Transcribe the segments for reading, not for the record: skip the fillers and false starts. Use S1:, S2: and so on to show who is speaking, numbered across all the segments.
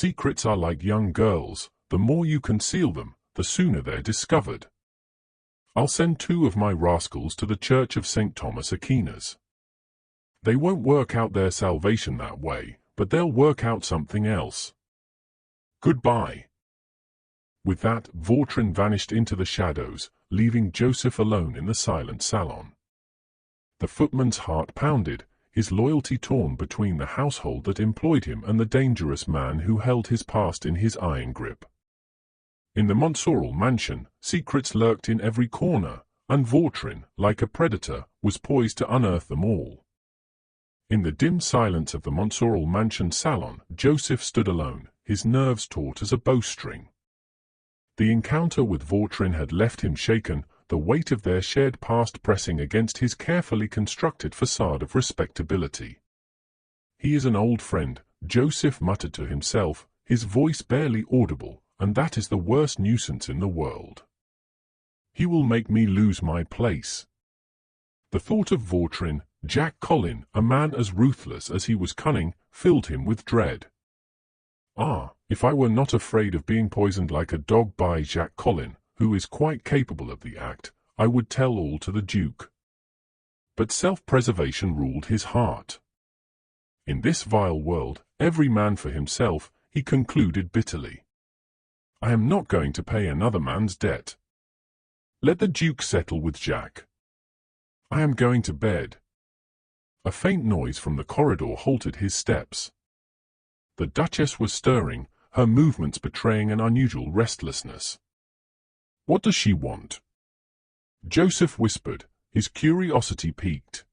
S1: Secrets are like young girls, the more you conceal them, the sooner they're discovered. I'll send 2 of my rascals to the Church of St. Thomas Aquinas. They won't work out their salvation that way, but they'll work out something else. Goodbye." With that, Vautrin vanished into the shadows, leaving Joseph alone in the silent salon. The footman's heart pounded, his loyalty torn between the household that employed him and the dangerous man who held his past in his iron grip. In the Montsorel mansion, secrets lurked in every corner, and Vautrin, like a predator, was poised to unearth them all. In the dim silence of the Montsorel mansion salon, Joseph stood alone, his nerves taut as a bowstring. The encounter with Vautrin had left him shaken, the weight of their shared past pressing against his carefully constructed facade of respectability. "He is an old friend," Joseph muttered to himself, his voice barely audible, "and that is the worst nuisance in the world. He will make me lose my place." The thought of Vautrin, Jack Collin, a man as ruthless as he was cunning, filled him with dread. If I were not afraid of being poisoned like a dog by Jack Collin, who is quite capable of the act, I would tell all to the Duke. But self-preservation ruled his heart. In this vile world, every man for himself, he concluded bitterly. I am not going to pay another man's debt. Let the Duke settle with Jack. I am going to bed. A faint noise from the corridor halted his steps. The Duchess was stirring, her movements betraying an unusual restlessness. What does she want? Joseph whispered, his curiosity piqued.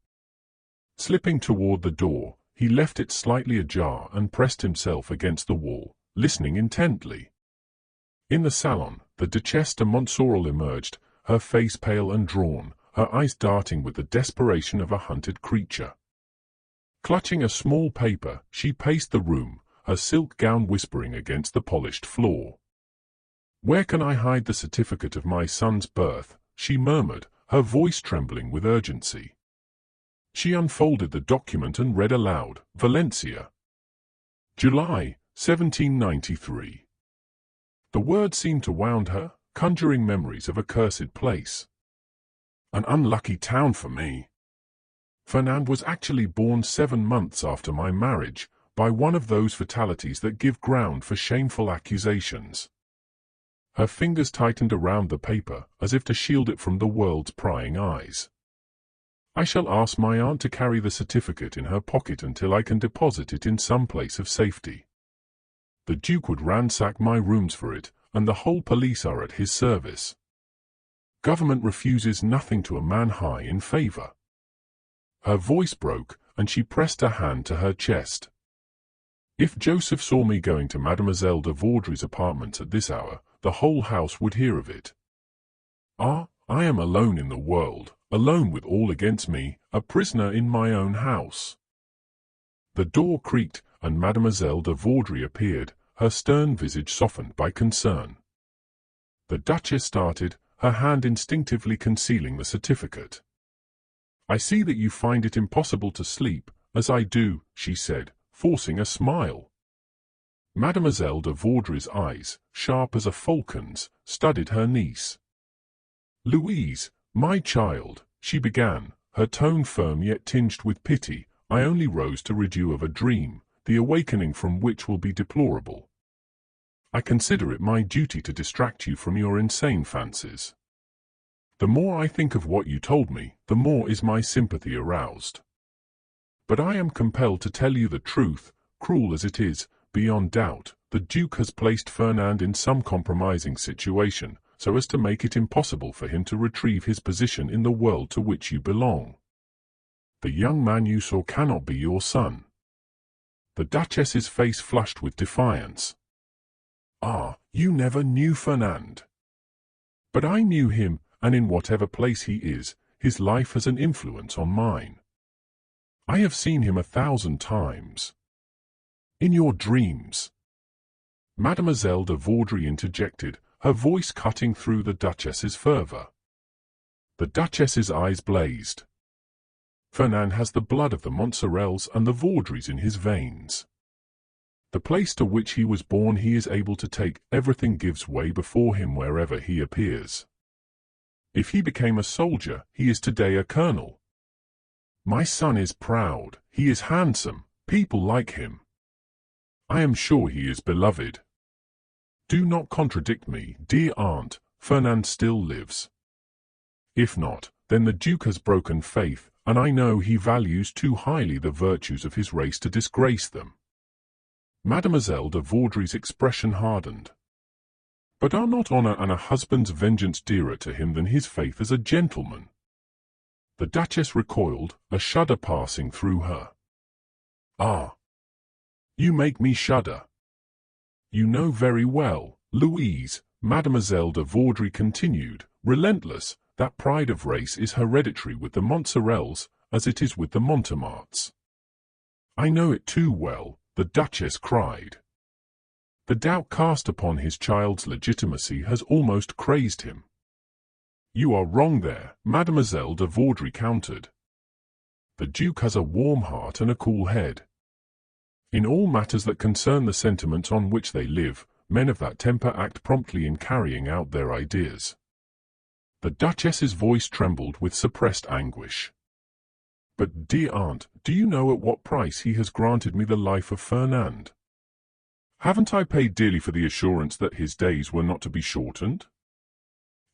S1: Slipping toward the door, he left it slightly ajar and pressed himself against the wall, listening intently. In the salon, the Duchesse de Montsorel emerged, her face pale and drawn, her eyes darting with the desperation of a hunted creature. Clutching a small paper, she paced the room, her silk gown whispering against the polished floor. "Where can I hide the certificate of my son's birth?" she murmured, her voice trembling with urgency. She unfolded the document and read aloud, "Valencia, July, 1793. The words seemed to wound her, conjuring memories of a cursed place. "An unlucky town for me. Fernand was actually born 7 months after my marriage, by one of those fatalities that give ground for shameful accusations." Her fingers tightened around the paper, as if to shield it from the world's prying eyes. "I shall ask my aunt to carry the certificate in her pocket until I can deposit it in some place of safety. The Duke would ransack my rooms for it, and the whole police are at his service. Government refuses nothing to a man high in favor." Her voice broke, and she pressed a hand to her chest. "If Joseph saw me going to Mademoiselle de Vaudry's apartments at this hour, the whole house would hear of it. I am alone in the world, alone with all against me, a prisoner in my own house." The door creaked, and Mademoiselle de Vaudry appeared, her stern visage softened by concern. The Duchess started, her hand instinctively concealing the certificate. "I see that you find it impossible to sleep, as I do," she said, forcing a smile. Mademoiselle de Vaudry's eyes, sharp as a falcon's, studied her niece. "Louise, my child," she began, her tone firm yet tinged with pity, "I only rose to rid you of a dream, the awakening from which will be deplorable. I consider it my duty to distract you from your insane fancies. The more I think of what you told me, the more is my sympathy aroused. But I am compelled to tell you the truth, cruel as it is. Beyond doubt, the Duke has placed Fernand in some compromising situation, so as to make it impossible for him to retrieve his position in the world to which you belong. The young man you saw cannot be your son." The Duchess's face flushed with defiance. "You never knew Fernand." "But I knew him, and in whatever place he is, his life has an influence on mine. I have seen him 1,000 times. In your dreams." Mademoiselle de Vaudry interjected, her voice cutting through the Duchess's fervor. The Duchess's eyes blazed. "Fernand has the blood of the Montsorels and the Vaudrys in his veins. The place to which he was born he is able to take, everything gives way before him wherever he appears. If he became a soldier, he is today a colonel. My son is proud, he is handsome, people like him. I am sure he is beloved. Do not contradict me, dear aunt, Fernand still lives. If not, then the Duke has broken faith, and I know he values too highly the virtues of his race to disgrace them. Mademoiselle de Vaudrey's expression hardened. But are not honor and a husband's vengeance dearer to him than his faith as a gentleman? The Duchess recoiled, a shudder passing through her. Ah! You make me shudder. You know very well, Louise, Mademoiselle de Vaudrey continued, relentless, that pride of race is hereditary with the Montsorels, as it is with the Montemarts. I know it too well, the Duchess cried. The doubt cast upon his child's legitimacy has almost crazed him. You are wrong there, Mademoiselle de Vaudrey countered. The Duke has a warm heart and a cool head. In all matters that concern the sentiments on which they live, men of that temper act promptly in carrying out their ideas. The Duchess's voice trembled with suppressed anguish. But, dear aunt, do you know at what price he has granted me the life of Fernand? Haven't I paid dearly for the assurance that his days were not to be shortened?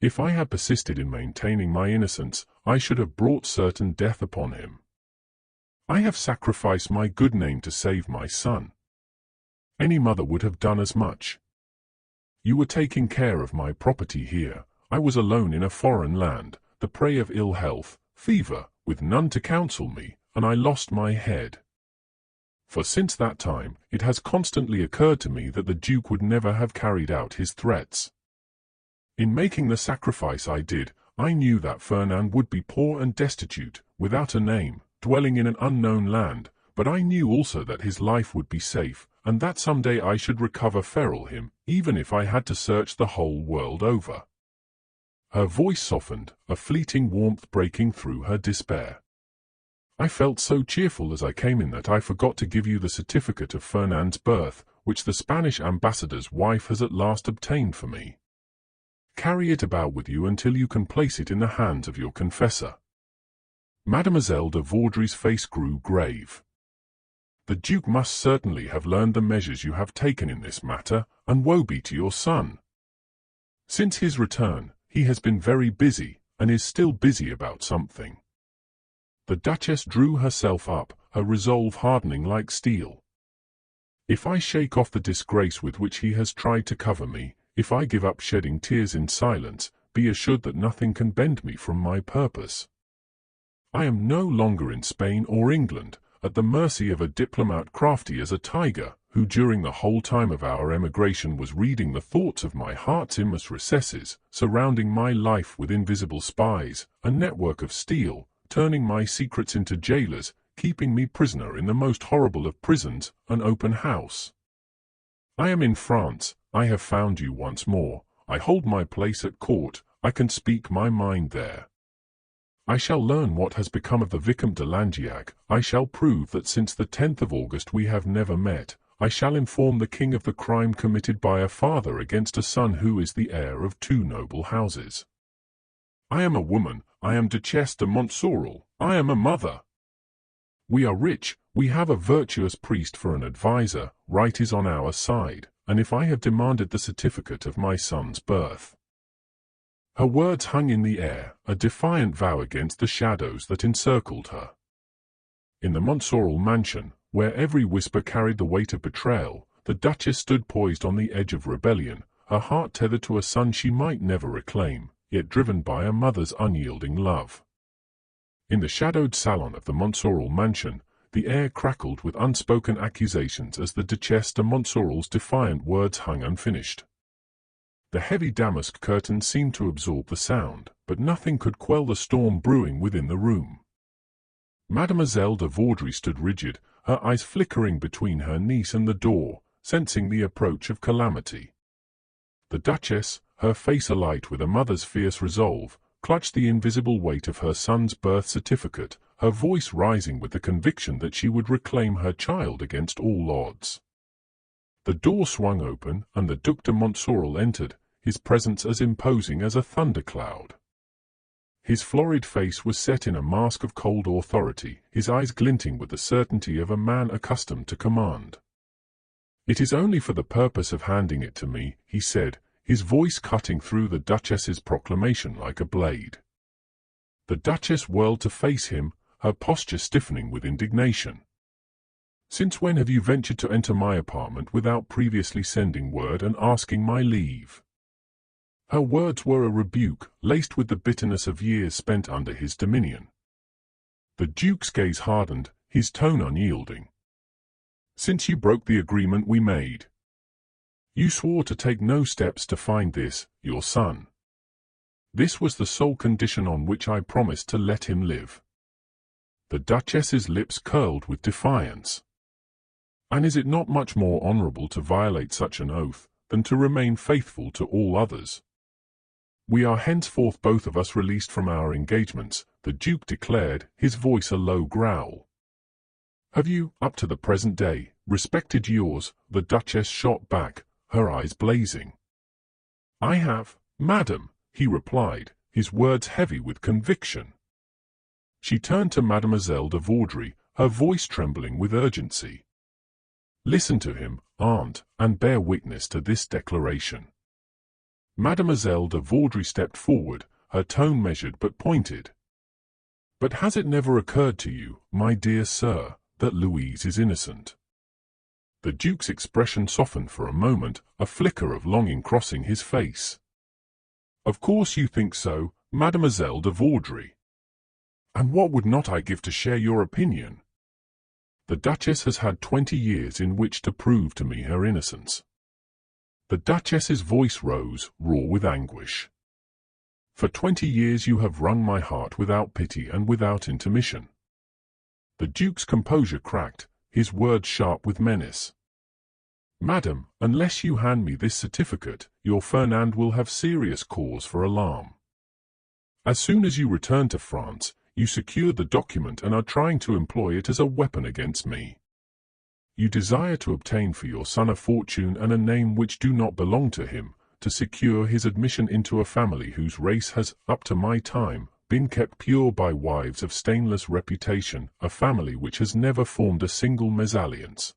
S1: If I had persisted in maintaining my innocence, I should have brought certain death upon him. I have sacrificed my good name to save my son. Any mother would have done as much. You were taking care of my property here. I was alone in a foreign land, the prey of ill health, fever, with none to counsel me, and I lost my head. For since that time, it has constantly occurred to me that the Duke would never have carried out his threats. In making the sacrifice I did, I knew that Fernand would be poor and destitute, without a name, dwelling in an unknown land, but I knew also that his life would be safe, and that someday I should recover feral him, even if I had to search the whole world over. Her voice softened, a fleeting warmth breaking through her despair. I felt so cheerful as I came in that I forgot to give you the certificate of Fernand's birth, which the Spanish ambassador's wife has at last obtained for me. Carry it about with you until you can place it in the hands of your confessor. Mademoiselle de Vaudrey's face grew grave. The Duke must certainly have learned the measures you have taken in this matter, and woe be to your son. Since his return, he has been very busy, and is still busy about something. The Duchess drew herself up, her resolve hardening like steel. If I shake off the disgrace with which he has tried to cover me, if I give up shedding tears in silence, be assured that nothing can bend me from my purpose. I am no longer in Spain or England, at the mercy of a diplomat crafty as a tiger, who during the whole time of our emigration was reading the thoughts of my heart's inmost recesses, surrounding my life with invisible spies, a network of steel, turning my secrets into jailers, keeping me prisoner in the most horrible of prisons, an open house. I am in France, I have found you once more, I hold my place at court, I can speak my mind there. I shall learn what has become of the Vicomte de Langeac, I shall prove that since the 10th of August we have never met, I shall inform the king of the crime committed by a father against a son who is the heir of two noble houses. I am a woman, I am Duchesse de Montsorel, I am a mother. We are rich, we have a virtuous priest for an adviser, right is on our side, and if I have demanded the certificate of my son's birth. Her words hung in the air, a defiant vow against the shadows that encircled her. In the Montsorel mansion, where every whisper carried the weight of betrayal, the Duchess stood poised on the edge of rebellion, her heart tethered to a son she might never reclaim, yet driven by a mother's unyielding love. In the shadowed salon of the Montsorel mansion, the air crackled with unspoken accusations as the Duchesse de Montsorel's defiant words hung unfinished. The heavy damask curtain seemed to absorb the sound, but nothing could quell the storm brewing within the room. Mademoiselle de Vaudrey stood rigid, her eyes flickering between her niece and the door, sensing the approach of calamity. The Duchess, her face alight with a mother's fierce resolve, clutched the invisible weight of her son's birth certificate, her voice rising with the conviction that she would reclaim her child against all odds. The door swung open, and the Duc de Montsorel entered, his presence as imposing as a thundercloud. His florid face was set in a mask of cold authority, his eyes glinting with the certainty of a man accustomed to command. "It is only for the purpose of handing it to me," he said, his voice cutting through the Duchess's proclamation like a blade. The Duchess whirled to face him, her posture stiffening with indignation. "Since when have you ventured to enter my apartment without previously sending word and asking my leave?" Her words were a rebuke, laced with the bitterness of years spent under his dominion. The Duke's gaze hardened, his tone unyielding. "Since you broke the agreement we made. You swore to take no steps to find this, your son. This was the sole condition on which I promised to let him live." The Duchess's lips curled with defiance. "And is it not much more honorable to violate such an oath than to remain faithful to all others? We are henceforth both of us released from our engagements," the Duke declared, his voice a low growl. "Have you, up to the present day, respected yours?" the Duchess shot back, her eyes blazing. "I have, madam," he replied, his words heavy with conviction. She turned to Mademoiselle de Vaudrey, her voice trembling with urgency. "Listen to him, aunt, and bear witness to this declaration." Mademoiselle de Vaudrey stepped forward, her tone measured but pointed. "But has it never occurred to you, my dear sir, that Louise is innocent?" The Duke's expression softened for a moment, a flicker of longing crossing his face. "Of course you think so, Mademoiselle de Vaudrey. And what would not I give to share your opinion? The Duchess has had 20 years in which to prove to me her innocence." The Duchess's voice rose, raw with anguish. "For 20 years you have wrung my heart without pity and without intermission." The Duke's composure cracked, his words sharp with menace. "Madam, unless you hand me this certificate, your Fernand will have serious cause for alarm. As soon as you return to France, you secured the document and are trying to employ it as a weapon against me. You desire to obtain for your son a fortune and a name which do not belong to him, to secure his admission into a family whose race has, up to my time, been kept pure by wives of stainless reputation, a family which has never formed a single mésalliance,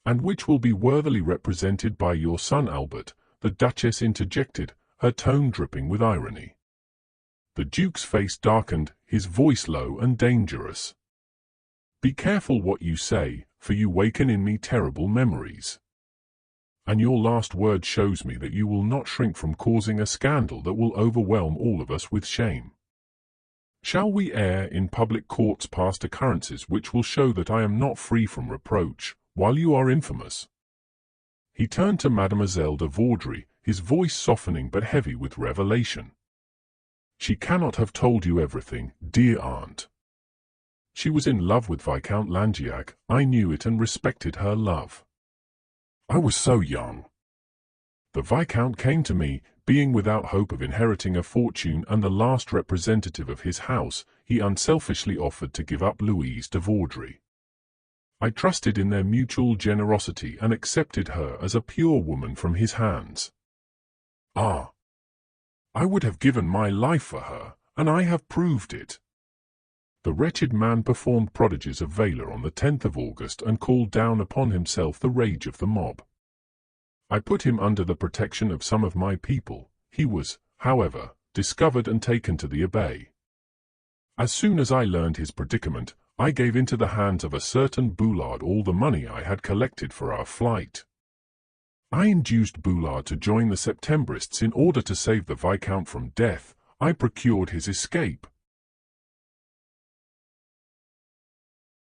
S1: and which will be worthily represented by your son Albert," the Duchess interjected, her tone dripping with irony. The Duke's face darkened, his voice low and dangerous. "Be careful what you say, for you waken in me terrible memories. And your last word shows me that you will not shrink from causing a scandal that will overwhelm all of us with shame. Shall we air in public courts past occurrences which will show that I am not free from reproach, while you are infamous?" He turned to Mademoiselle de Vaudrey, his voice softening but heavy with revelation. "She cannot have told you everything, dear aunt. She was in love with Viscount Langeac. I knew it and respected her love. I was so young. The Viscount came to me, being without hope of inheriting a fortune and the last representative of his house. He unselfishly offered to give up Louise de Vaudrey. I trusted in their mutual generosity and accepted her as a pure woman from his hands. Ah! I would have given my life for her, and I have proved it." The wretched man performed prodigies of valor on the 10th of August and called down upon himself the rage of the mob. I put him under the protection of some of my people. He was, however, discovered and taken to the Abbaye. As soon as I learned his predicament, I gave into the hands of a certain Boulard all the money I had collected for our flight. I induced Boulard to join the Septembrists in order to save the Viscount from death. I procured his escape,